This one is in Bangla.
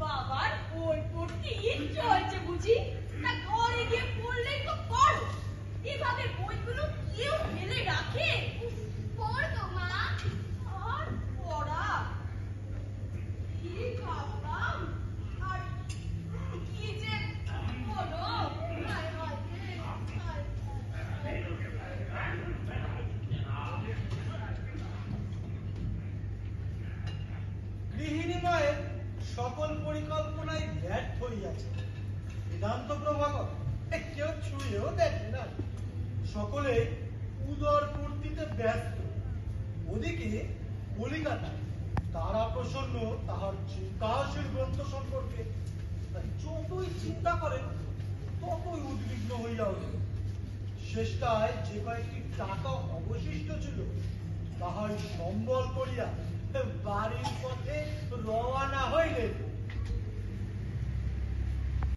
বাবার বই পড়তে ইচ্ছে হয়েছে বুঝি, তা ঘরে গিয়ে পড়লেই তো পড়ো। এভাবে বইগুলো কেউ ফেলে রাখে? পড়তো মা। আর পড়া কি ভাবলাম, আর কি যে বলো। হায় হায় রে, হায়। গৃহিণী মায়ের সকল পরিকল্পনায় ব্যর্থ হইয়াছে। বেদান্ত প্রভাকর কেউ ছুঁয়েও দেখে না। সকলে উদর পূর্তিতে ব্যস্ত। ওদিকে কলিকাতায় তারা প্রসন্ন তাহার চিন্তাশীল গ্রন্থ সম্পর্কে যতই চিন্তা করেন ততই উদ্বিগ্ন হইয়া ওঠে। শেষটায় যে কয়েকটি টাকা অবশিষ্ট ছিল তাহাই সম্বল করিয়া বাড়ির পথে রওনা